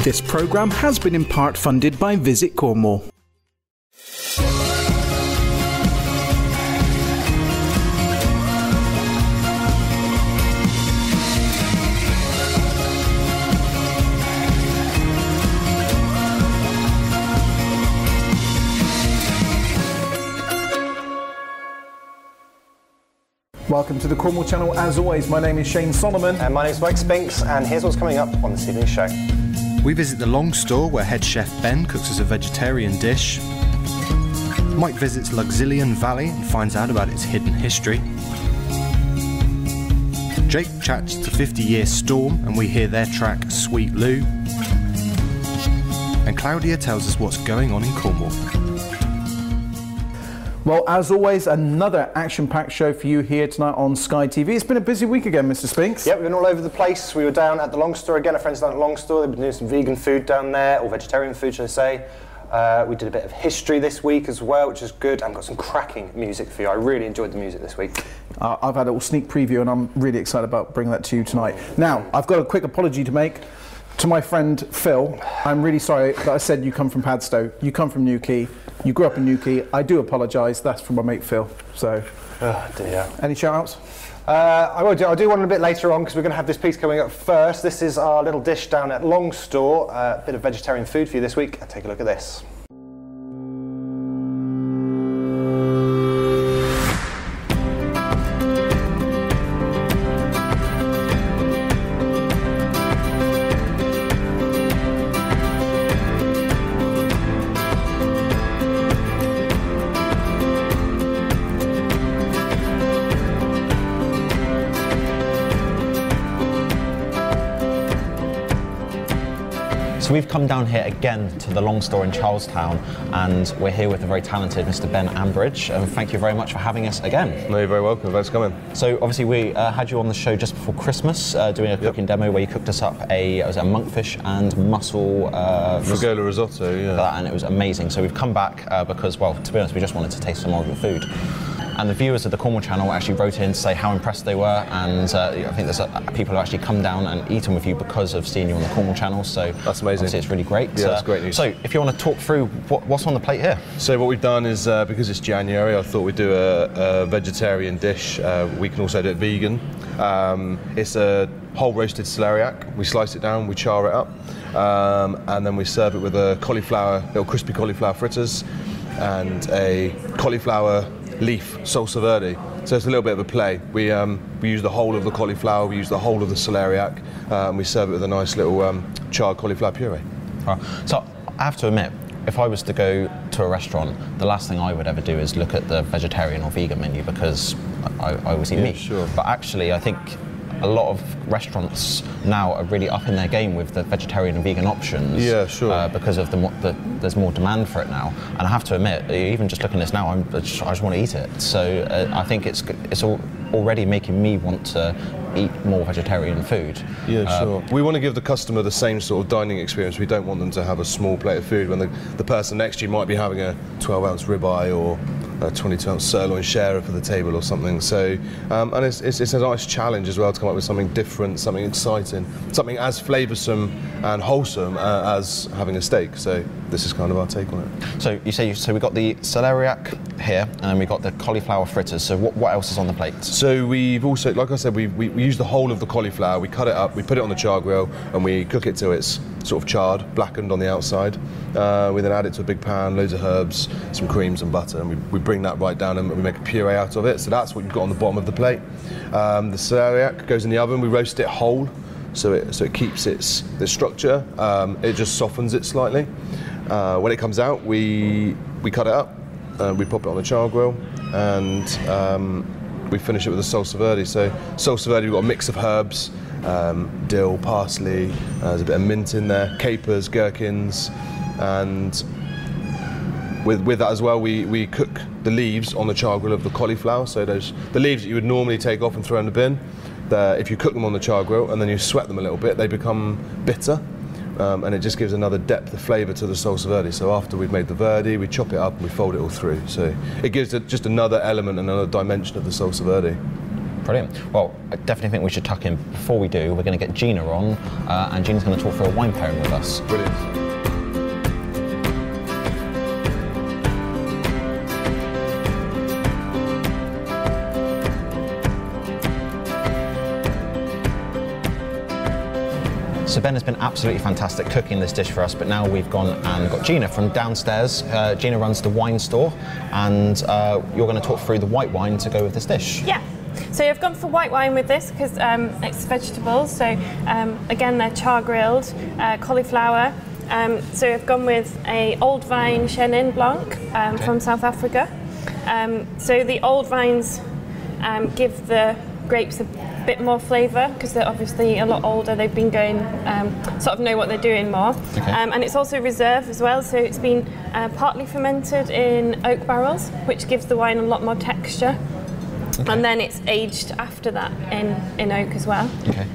This programme has been in part funded by Visit Cornwall. Welcome to the Cornwall channel. As always, my name is Shane Solomon. And my name's Mike Spinks, and here's what's coming up on this evening's show. We visit the Longstore, where head chef Ben cooks us a vegetarian dish. Mike visits Luxulyan Valley and finds out about its hidden history. Jake chats to 50-Year Storm, and we hear their track Sweet Lou. And Claudia tells us what's going on in Cornwall. Well, as always, another action-packed show for you here tonight on Sky TV. It's been a busy week again, Mr. Spinks. Yep, we've been all over the place. We were down at the Longstore again. Our friends down at Longstore, they've been doing some vegan food down there, or vegetarian food, should I say. We did a bit of history this week as well, which is good. I've got some cracking music for you. I really enjoyed the music this week. I've had a little sneak preview, and I'm really excited about bringing that to you tonight. Now, I've got a quick apology to make. To my friend Phil, I'm really sorry that I said you come from Padstow. You come from Newquay. You grew up in Newquay. I do apologise. That's from my mate Phil. So, oh dear. Any shout-outs? I'll do one a bit later on, because we're going to have this piece coming up first. This is our little dish down at Longstore. A bit of vegetarian food for you this week. Take a look at this. So we've come down here again to the Longstore in Charlestown, and we're here with the very talented Mr. Ben Ambridge. And thank you very much for having us again. No, you're very welcome. Thanks for coming. So obviously we had you on the show just before Christmas, doing a cooking demo where you cooked us up a monkfish and mussel Frigola risotto, yeah. And it was amazing. So we've come back because, well, to be honest, we just wanted to taste some more of your food. And the viewers of the Cornwall channel actually wrote in to say how impressed they were, and I think there's people who actually come down and eaten with you because of seeing you on the Cornwall channel. So that's amazing. Obviously, it's really great. Yeah, that's great news. So if you want to talk through what's on the plate here. So what we've done is, because it's January, I thought we'd do a vegetarian dish. We can also do it vegan. It's a whole roasted celeriac. We slice it down, we char it up, and then we serve it with a little crispy cauliflower fritters, and a cauliflower leaf salsa verde. So it's a little bit of a play. We use the whole of the cauliflower, we use the whole of the celeriac, and we serve it with a nice little charred cauliflower puree. So I have to admit, if I was to go to a restaurant, the last thing I would ever do is look at the vegetarian or vegan menu, because I always eat meat. Sure. But actually, I think a lot of restaurants now are really up in their game with the vegetarian and vegan options. Yeah, sure. Because of there's more demand for it now. And I have to admit, even just looking at this now, I just want to eat it. So I think it's already making me want to eat more vegetarian food. Yeah, sure. We want to give the customer the same sort of dining experience. We don't want them to have a small plate of food when the person next to you might be having a 12-ounce ribeye or a 22-ounce sirloin sharer for the table or something. So, and it's a nice challenge as well to come up with something different, something exciting, something as flavoursome and wholesome as having a steak. So this is kind of our take on it. So you say, so we got the celeriac here, and we got the cauliflower fritters. So what else is on the plate? So we've also, like I said, we use the whole of the cauliflower. We cut it up, we put it on the char grill, and we cook it till it's sort of charred, blackened on the outside. We then add it to a big pan, loads of herbs, some creams and butter, and we bring that right down and we make a puree out of it. So that's what you've got on the bottom of the plate. The celeriac goes in the oven. We roast it whole, so it keeps its structure. It just softens it slightly. When it comes out, we cut it up, we pop it on the char grill, and we finish it with a salsa verde. So salsa verde, we've got a mix of herbs, dill, parsley, there's a bit of mint in there, capers, gherkins, and with that as well, we cook the leaves on the char grill of the cauliflower. So the leaves that you would normally take off and throw in the bin, if you cook them on the char grill and then you sweat them a little bit, they become bitter. And it just gives another depth of flavour to the salsa verde. So after we've made the verde, we chop it up and we fold it all through. So it gives it just another element, another dimension of the salsa verde. Brilliant. Well, I definitely think we should tuck in. Before we do, we're going to get Gina on, and Gina's going to talk through a wine pairing with us. Brilliant. So Ben has been absolutely fantastic cooking this dish for us, but now we've gone and got Gina from downstairs. Gina runs the wine store, and you're going to talk through the white wine to go with this dish. Yeah. So I've gone for white wine with this because it's vegetables. So again, they're char grilled, cauliflower. So I've gone with a old vine Chenin Blanc from South Africa. So the old vines give the grapes a bit more flavour because they're obviously a lot older. They've been going, sort of know what they're doing more. Okay. And it's also reserve as well. So it's been partly fermented in oak barrels, which gives the wine a lot more texture. Okay. And then it's aged after that in oak as well. Okay.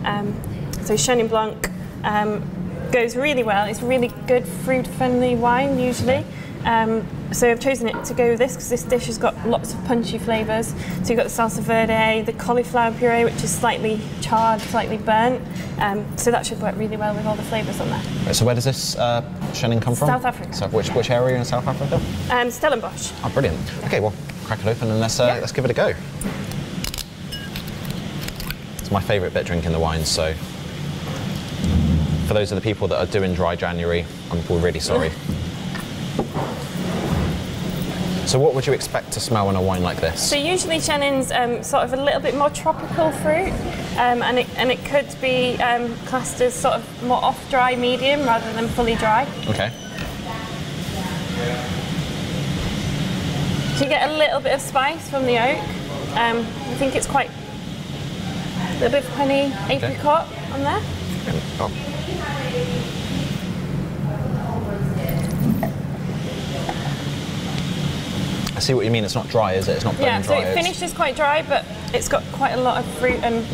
So Chenin Blanc goes really well. It's really good fruit-friendly wine usually. So I've chosen it to go with this because this dish has got lots of punchy flavours. So you've got the salsa verde, the cauliflower puree, which is slightly charred, slightly burnt. So that should work really well with all the flavours on there. Right, so where does this Chenin come from? South Africa. So which area in South Africa? Stellenbosch. Oh, brilliant. Okay, well, crack it open and let's give it a go. It's my favourite bit drinking the wine, so for those of the people that are doing dry January, we're really sorry. So what would you expect to smell in a wine like this? So usually Chenin's sort of a little bit more tropical fruit, and it could be classed as sort of more off-dry medium rather than fully dry. Okay. So you get a little bit of spice from the oak. I think it's quite a little bit of honey, apricot on there. Oh. I see what you mean. It's not dry, is it? It's not bone dry. Yeah, so it finishes quite dry, but it's got quite a lot of fruit and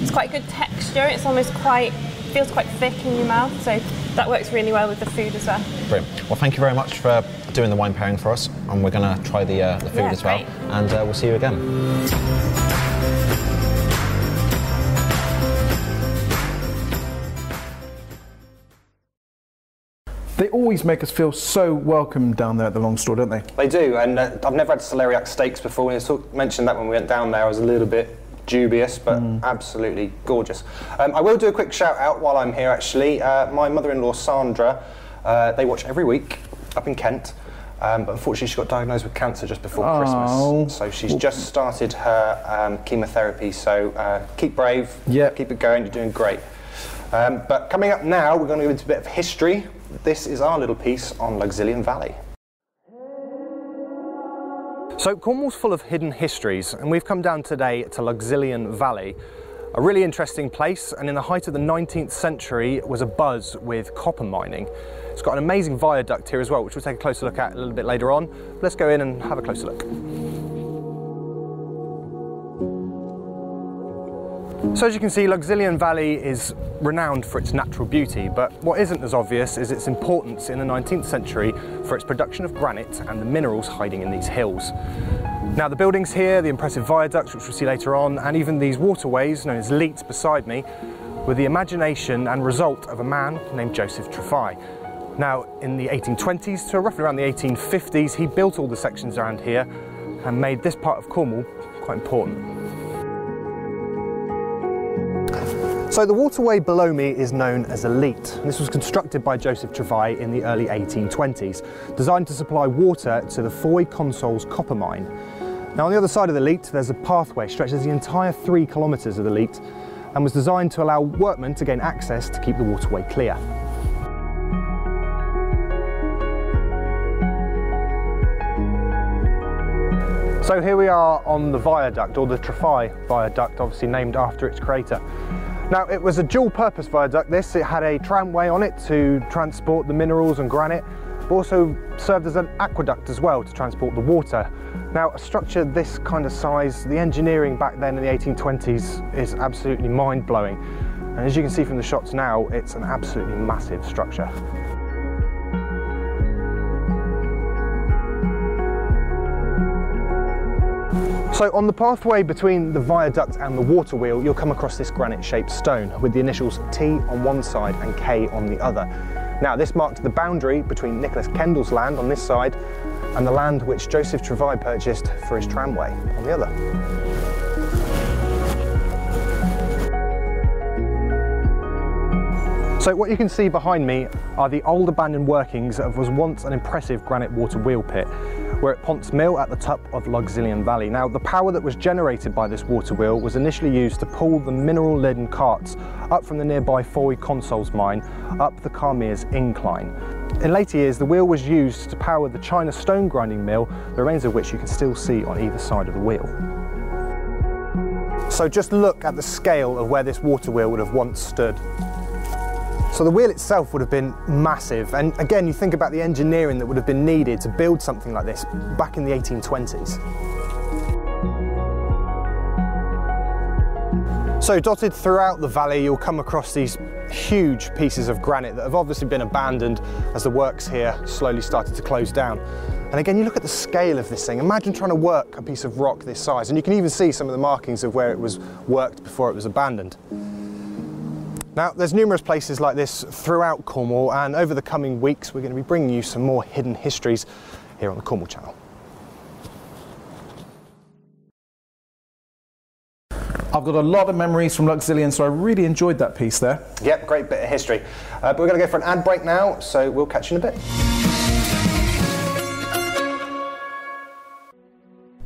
it's quite a good texture. It's almost feels quite thick in your mouth, so that works really well with the food as well. Brilliant. Well, thank you very much for doing the wine pairing for us, and we're going to try the food as well, great. and we'll see you again. They always make us feel so welcome down there at the Longstore, don't they? They do, and I've never had celeriac steaks before. When I mentioned that when we went down there, I was a little bit dubious, but absolutely gorgeous. I will do a quick shout out while I'm here actually. My mother-in-law Sandra, they watch every week up in Kent, but unfortunately she got diagnosed with cancer just before Christmas. So she's just started her chemotherapy, so keep brave, keep it going, you're doing great. But coming up now, we're going to go into a bit of history. This is our little piece on Luxulyan Valley. So Cornwall's full of hidden histories, and we've come down today to Luxulyan Valley, a really interesting place, and in the height of the 19th century was a buzz with copper mining. It's got an amazing viaduct here as well, which we'll take a closer look at a little bit later on. Let's go in and have a closer look. So as you can see, Luxulyan Valley is renowned for its natural beauty, but what isn't as obvious is its importance in the 19th century for its production of granite and the minerals hiding in these hills. Now the buildings here, the impressive viaducts which we'll see later on, and even these waterways known as leats beside me, were the imagination and result of a man named Joseph Trevise. Now in the 1820s to roughly around the 1850s, he built all the sections around here and made this part of Cornwall quite important. So the waterway below me is known as a leat. This was constructed by Joseph Trevise in the early 1820s, designed to supply water to the Foy Consols copper mine. Now on the other side of the leat there's a pathway stretches the entire 3 kilometres of the leat and was designed to allow workmen to gain access to keep the waterway clear. So here we are on the viaduct, or the Trevise viaduct, obviously named after its creator. Now it was a dual purpose viaduct this. It had a tramway on it to transport the minerals and granite, but also served as an aqueduct as well to transport the water. Now a structure this kind of size, the engineering back then in the 1820s is absolutely mind-blowing. And as you can see from the shots now, it's an absolutely massive structure. So on the pathway between the viaduct and the water wheel, you'll come across this granite-shaped stone with the initials T on one side and K on the other. Now this marked the boundary between Nicholas Kendall's land on this side and the land which Joseph Trevide purchased for his tramway on the other. So what you can see behind me are the old abandoned workings of what was once an impressive granite water wheel pit. We're at Ponce Mill at the top of Luxulyan Valley. Now the power that was generated by this water wheel was initially used to pull the mineral-laden carts up from the nearby Foy Consols mine up the Carmeres incline. In later years the wheel was used to power the China stone grinding mill, the remains of which you can still see on either side of the wheel. So just look at the scale of where this water wheel would have once stood. So the wheel itself would have been massive, and again you think about the engineering that would have been needed to build something like this back in the 1820s. So dotted throughout the valley you'll come across these huge pieces of granite that have obviously been abandoned as the works here slowly started to close down. And again you look at the scale of this thing, imagine trying to work a piece of rock this size, and you can even see some of the markings of where it was worked before it was abandoned. Now, there's numerous places like this throughout Cornwall, and over the coming weeks we're going to be bringing you some more hidden histories here on the Cornwall channel. I've got a lot of memories from Luxulyan, so I really enjoyed that piece there. Yep, great bit of history. But we're going to go for an ad break now, so we'll catch you in a bit.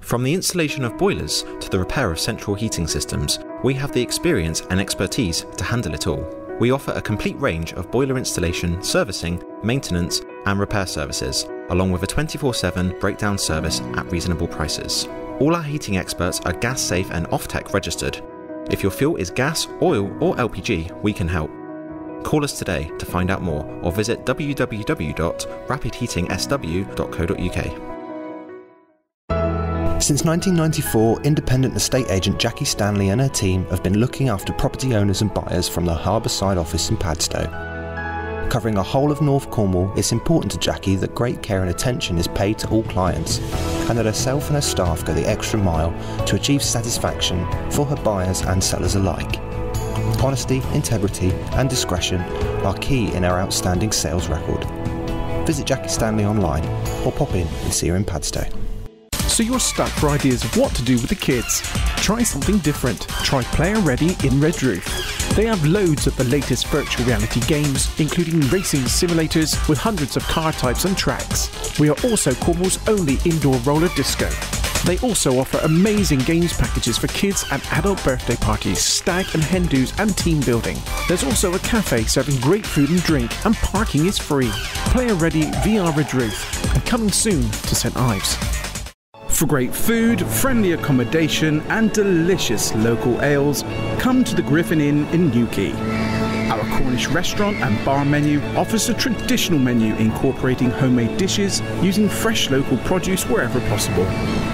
From the installation of boilers to the repair of central heating systems, we have the experience and expertise to handle it all. We offer a complete range of boiler installation, servicing, maintenance and repair services, along with a 24/7 breakdown service at reasonable prices. All our heating experts are gas safe and Offtech registered. If your fuel is gas, oil or LPG, we can help. Call us today to find out more or visit www.rapidheatingsw.co.uk. Since 1994, independent estate agent Jackie Stanley and her team have been looking after property owners and buyers from the Harbourside office in Padstow. Covering the whole of North Cornwall, it's important to Jackie that great care and attention is paid to all clients, and that herself and her staff go the extra mile to achieve satisfaction for her buyers and sellers alike. Honesty, integrity and discretion are key in our outstanding sales record. Visit Jackie Stanley online or pop in and see her in Padstow. So you're stuck for ideas of what to do with the kids? Try something different. Try Player Ready in Red Roof. They have loads of the latest virtual reality games, including racing simulators with hundreds of car types and tracks. We are also Cornwall's only indoor roller disco. They also offer amazing games packages for kids and adult birthday parties, stag and hen do's and team building. There's also a cafe serving great food and drink, and parking is free. Player Ready VR Red Roof, and coming soon to St Ives. For great food, friendly accommodation and delicious local ales, come to the Griffin Inn in Newquay. Our Cornish restaurant and bar menu offers a traditional menu incorporating homemade dishes using fresh local produce wherever possible.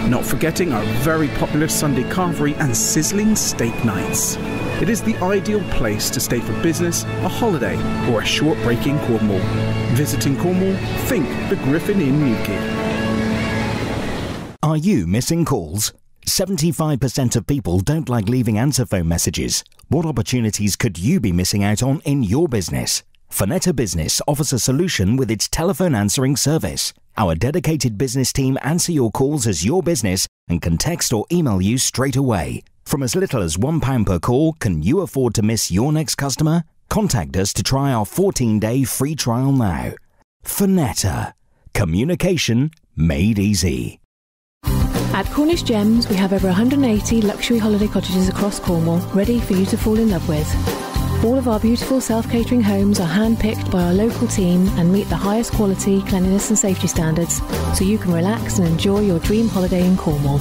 Not forgetting our very popular Sunday carvery and sizzling steak nights. It is the ideal place to stay for business, a holiday or a short break in Cornwall. Visiting Cornwall? Think the Griffin Inn Newquay. Are you missing calls? 75% of people don't like leaving answer phone messages. What opportunities could you be missing out on in your business? Fonetta Business offers a solution with its telephone answering service. Our dedicated business team answer your calls as your business and can text or email you straight away. From as little as £1 per call, can you afford to miss your next customer? Contact us to try our 14-day free trial now. Fonetta. Communication made easy. At Cornish Gems, we have over 180 luxury holiday cottages across Cornwall, ready for you to fall in love with. All of our beautiful self-catering homes are hand-picked by our local team and meet the highest quality, cleanliness and safety standards, so you can relax and enjoy your dream holiday in Cornwall.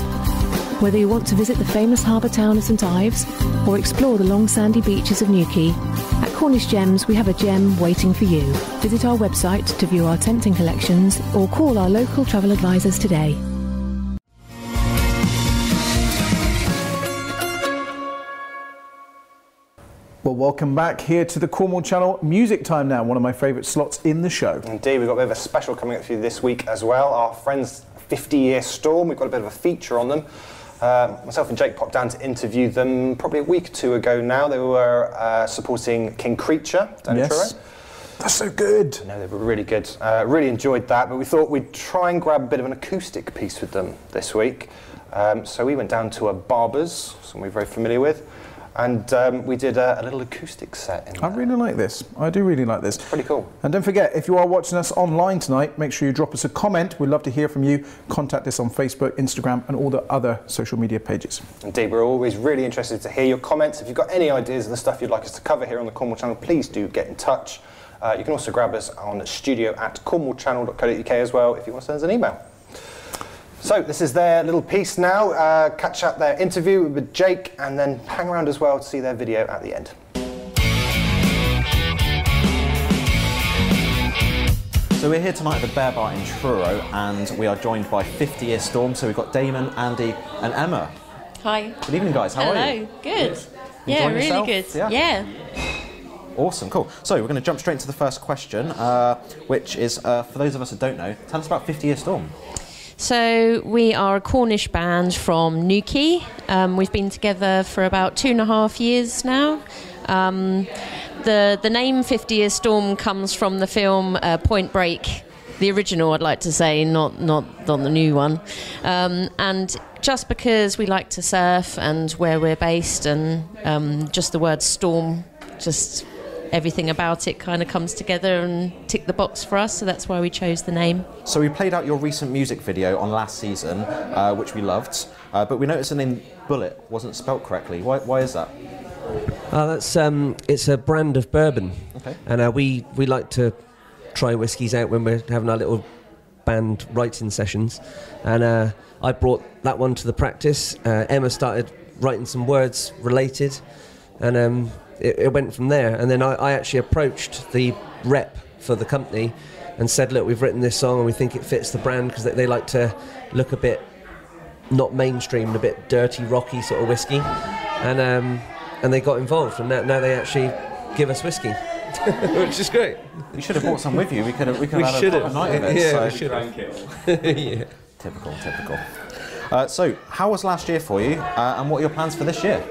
Whether you want to visit the famous harbour town of St Ives or explore the long sandy beaches of Newquay, at Cornish Gems we have a gem waiting for you. Visit our website to view our tempting collections or call our local travel advisors today. Well, welcome back here to the Cornwall channel. Music time now, one of my favourite slots in the show. Indeed, we've got a bit of a special coming up for you this week as well. Our friends 50-year storm, we've got a bit of a feature on them. Myself and Jake popped down to interview them probably a week or two ago now. They were supporting King Creature down in Truro. That's so good. No, they were really good. Really enjoyed that, but we thought we'd try and grab a bit of an acoustic piece with them this week. So we went down to a barber's, something we're very familiar with, and we did a little acoustic set in there. I really like this. I do really like this. Pretty cool. And don't forget, if you are watching us online tonight, make sure you drop us a comment. We'd love to hear from you. Contact us on Facebook, Instagram, and all the other social media pages. Indeed, we're always really interested to hear your comments. If you've got any ideas of the stuff you'd like us to cover here on the Cornwall channel, please do get in touch. You can also grab us on studio@cornwallchannel.co.uk as well if you want to send us an email. So this is their little piece now. Catch up their interview with Jake and then hang around as well to see their video at the end. So we're here tonight at the Bear Bar in Truro and we are joined by 50 Year Storm. So we've got Damon, Andy and Emma. Hi. Good evening guys, how are you? Hello, good. Yeah, Enjoying really yourself? good. Yeah. Awesome, cool. So we're going to jump straight into the first question, which is, for those of us that don't know, tell us about 50 Year Storm. So we are a Cornish band from Newquay. We've been together for about 2.5 years now. The name 50 Year Storm comes from the film Point Break, the original, I'd like to say, not the new one. And just because we like to surf and where we're based, and just the word storm, just everything about it kind of comes together and tick the box for us, so that's why we chose the name. So we played out your recent music video on last season, which we loved, but we noticed the name Bullet wasn't spelt correctly. Why is that? That's it's a brand of bourbon, okay. And we like to try whiskies out when we're having our little band writing sessions, and I brought that one to the practice. Emma started writing some words related, and it went from there. And then I actually approached the rep for the company and said, look, we've written this song and we think it fits the brand because they like to look a bit not mainstream and a bit dirty, rocky sort of whiskey, and they got involved, and now they actually give us whiskey, which is great. You should have brought some with you. We could have had a proper night of it. Yeah, so. we should have. Yeah. Typical. So how was last year for you, and what are your plans for this year?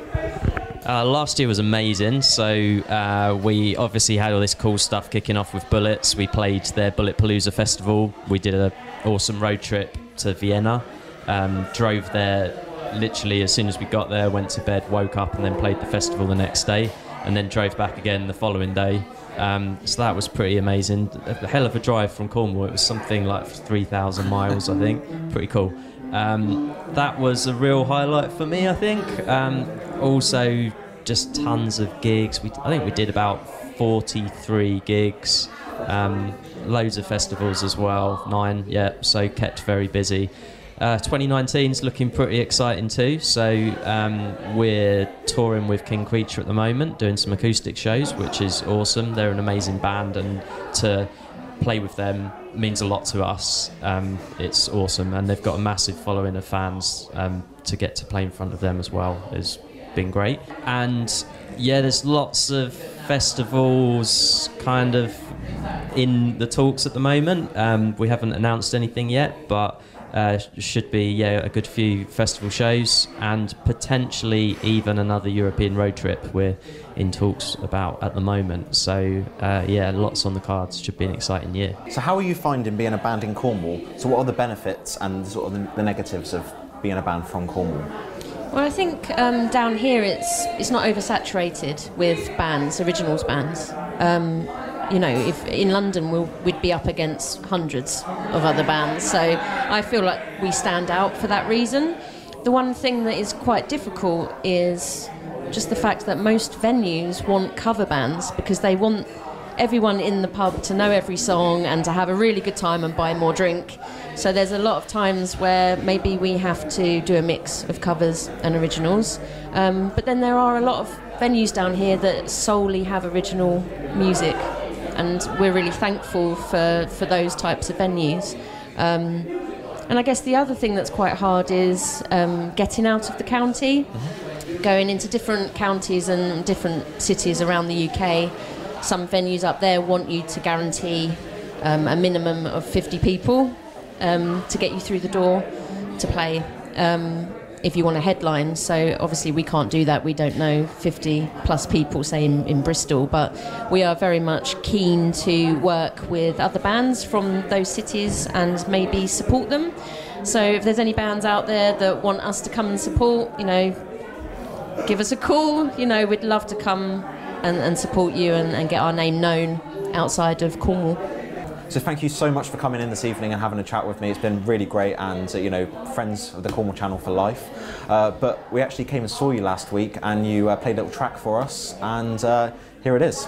Last year was amazing, so we obviously had all this cool stuff kicking off with Bullets. We played their Bulletpalooza festival. We did an awesome road trip to Vienna, drove there literally as soon as we got there, went to bed, woke up and then played the festival the next day, and then drove back again the following day. So that was pretty amazing. A hell of a drive from Cornwall. It was something like 3,000 miles, I think. Pretty cool. That was a real highlight for me, I think. Also, just tons of gigs. I think we did about 43 gigs, loads of festivals as well, 9, yeah, so kept very busy. 2019's looking pretty exciting too, so we're touring with King Creature at the moment, doing some acoustic shows, which is awesome. They're an amazing band, and to play with them means a lot to us. It's awesome, and they've got a massive following of fans. To get to play in front of them as well has been great. And yeah, there's lots of festivals kind of in the talks at the moment. We haven't announced anything yet, but should be a good few festival shows, and potentially even another European road trip we're in talks about at the moment. So lots on the cards. Should be an exciting year. So how are you finding being a band in Cornwall? So what are the benefits and sort of the negatives of being a band from Cornwall? Well, I think down here it's not oversaturated with bands, originals bands. If in London we'd be up against hundreds of other bands, so I feel like we stand out for that reason. The one thing that is quite difficult is just the fact that most venues want cover bands because they want everyone in the pub to know every song and to have a really good time and buy more drink. So there's a lot of times where maybe we have to do a mix of covers and originals. But then there are a lot of venues down here that solely have original music, and we're really thankful for those types of venues. And I guess the other thing that's quite hard is getting out of the county, going into different counties and different cities around the UK. Some venues up there want you to guarantee a minimum of 50 people to get you through the door to play. if you want a headline. So obviously we can't do that. We don't know 50 plus people, say in Bristol, but we are very much keen to work with other bands from those cities and maybe support them. So if there's any bands out there that want us to come and support, you know, give us a call. You know, we'd love to come and support you and get our name known outside of Cornwall. So thank you so much for coming in this evening and having a chat with me. It's been really great, and you know, friends of the Cornwall Channel for life. But we actually came and saw you last week, and you played a little track for us, and here it is.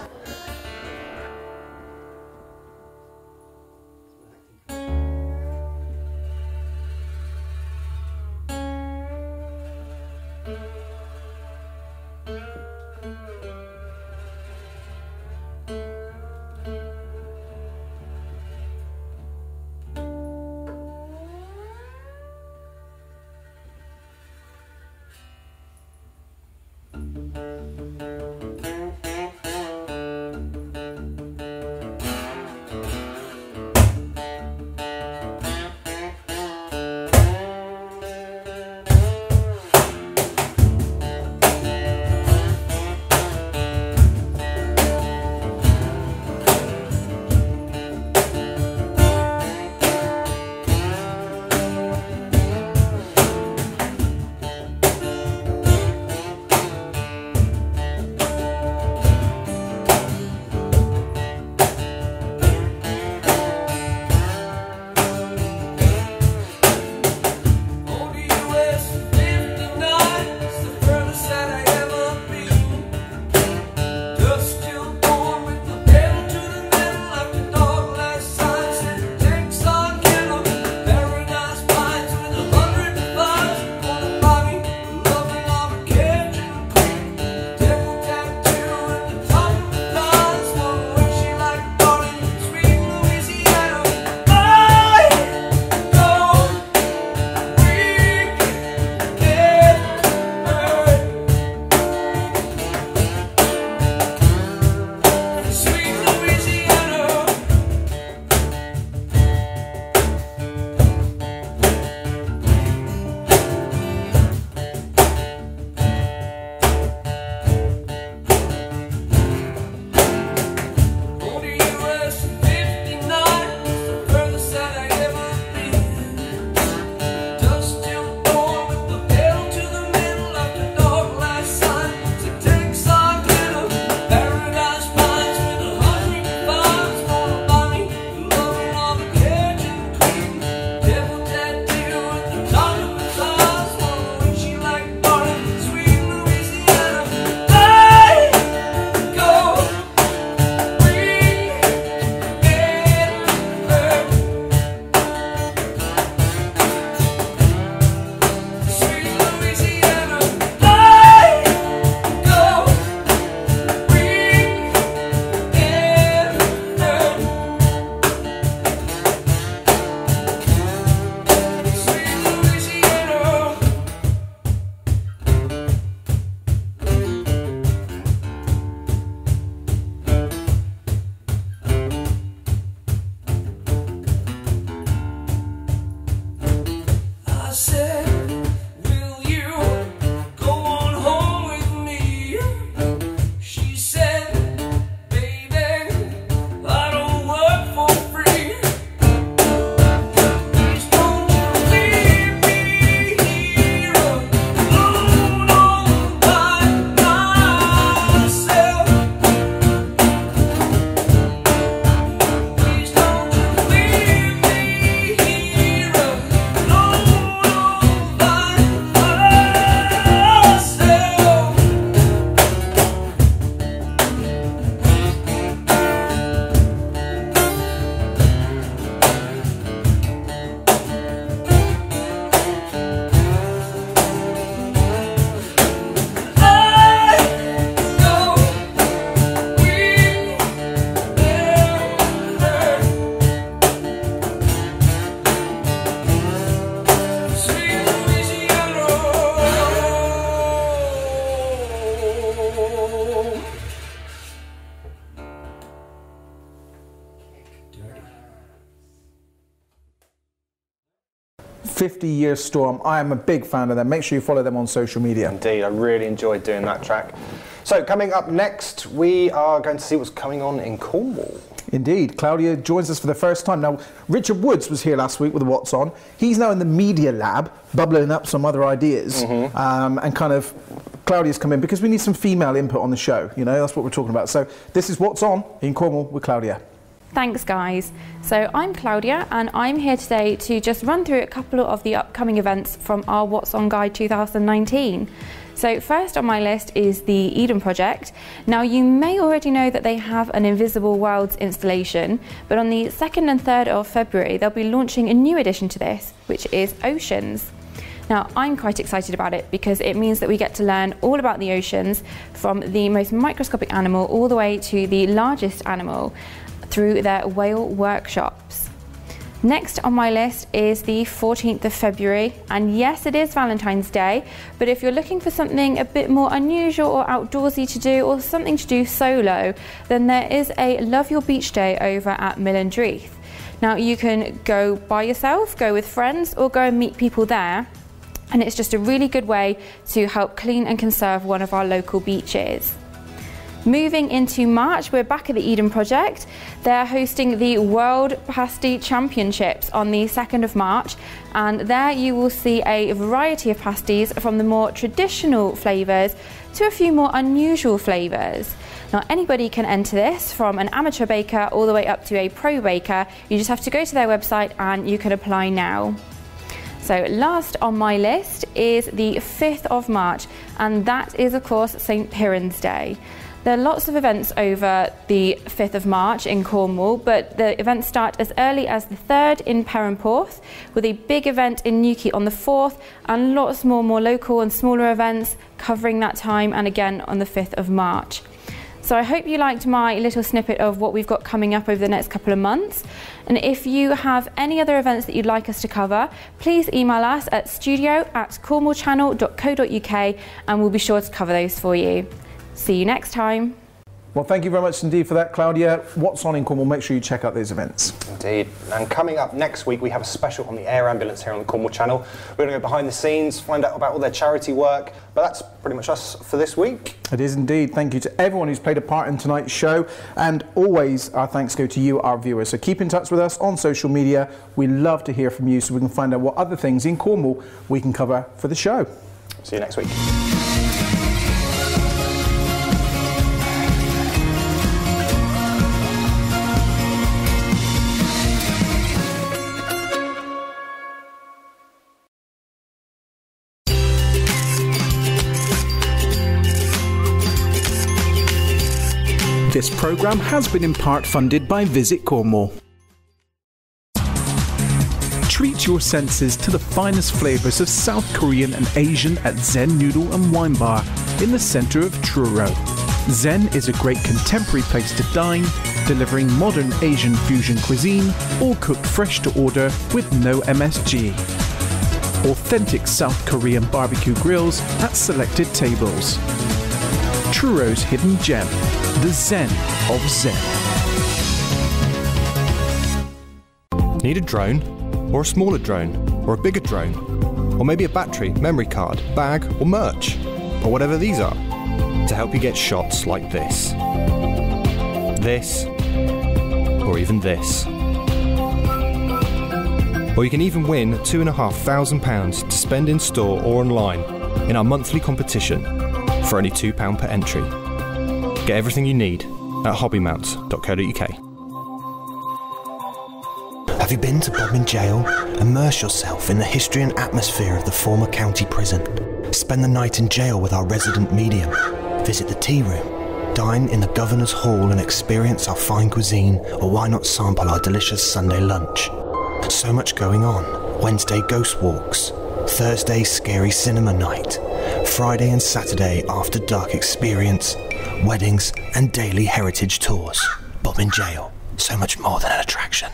50 Year Storm. I am a big fan of them. Make sure you follow them on social media. Indeed, I really enjoyed doing that track. So coming up next, we are going to see what's going on in Cornwall. Indeed, Claudia joins us for the first time. Now, Richard Woods was here last week with What's On. He's now in the media lab, bubbling up some other ideas, and kind of Claudia's come in because we need some female input on the show. You know, that's what we're talking about. So this is What's On in Cornwall with Claudia. Thanks guys. So I'm Claudia and I'm here today to just run through a couple of the upcoming events from our What's On Guide 2019. So first on my list is the Eden Project. Now you may already know that they have an Invisible Worlds installation, but on the 2nd and 3rd of February they'll be launching a new addition to this, which is Oceans. Now I'm quite excited about it because it means that we get to learn all about the oceans, from the most microscopic animal all the way to the largest animal, through their whale workshops. Next on my list is the 14th of February, and yes, it is Valentine's Day, but if you're looking for something a bit more unusual or outdoorsy to do, or something to do solo, then there is a Love Your Beach Day over at Millandreath. Now you can go by yourself, go with friends, or go and meet people there, and it's just a really good way to help clean and conserve one of our local beaches. Moving into March, we're back at the Eden Project. They're hosting the World Pasty Championships on the 2nd of March, and there you will see a variety of pasties from the more traditional flavours to a few more unusual flavours. Now anybody can enter this, from an amateur baker all the way up to a pro baker. You just have to go to their website and you can apply now. So last on my list is the 5th of March, and that is of course St. Piran's Day. There are lots of events over the 5th of March in Cornwall, but the events start as early as the 3rd in Perranporth, with a big event in Newquay on the 4th, and lots more local and smaller events covering that time, and again on the 5th of March. So I hope you liked my little snippet of what we've got coming up over the next couple of months. And if you have any other events that you'd like us to cover, please email us at studio@cornwallchannel.co.uk and we'll be sure to cover those for you. See you next time. Well, thank you very much indeed for that, Claudia. What's On in Cornwall? Make sure you check out those events. Indeed. And coming up next week, we have a special on the air ambulance here on the Cornwall Channel. We're going to go behind the scenes, find out about all their charity work. But that's pretty much us for this week. It is indeed. Thank you to everyone who's played a part in tonight's show. And always our thanks go to you, our viewers. So keep in touch with us on social media. We love to hear from you so we can find out what other things in Cornwall we can cover for the show. See you next week. This programme has been in part funded by Visit Cornwall. Treat your senses to the finest flavours of South Korean and Asian at Zen Noodle and Wine Bar in the centre of Truro. Zen is a great contemporary place to dine, delivering modern Asian fusion cuisine, all cooked fresh to order with no MSG. Authentic South Korean barbecue grills at selected tables. Truro's hidden gem, the Zen of Zen. Need a drone? Or a smaller drone? Or a bigger drone? Or maybe a battery, memory card, bag or merch? Or whatever these are, to help you get shots like this. This. Or even this. Or you can even win £2,500 to spend in store or online in our monthly competition for only £2 per entry. Get everything you need at hobbymounts.co.uk. Have you been to Bodmin Jail? Immerse yourself in the history and atmosphere of the former county prison. Spend the night in jail with our resident medium. Visit the tea room. Dine in the Governor's Hall and experience our fine cuisine, or why not sample our delicious Sunday lunch? So much going on. Wednesday ghost walks. Thursday scary cinema night. Friday and Saturday after dark experience. Weddings and daily heritage tours. Bodmin Jail. So much more than an attraction.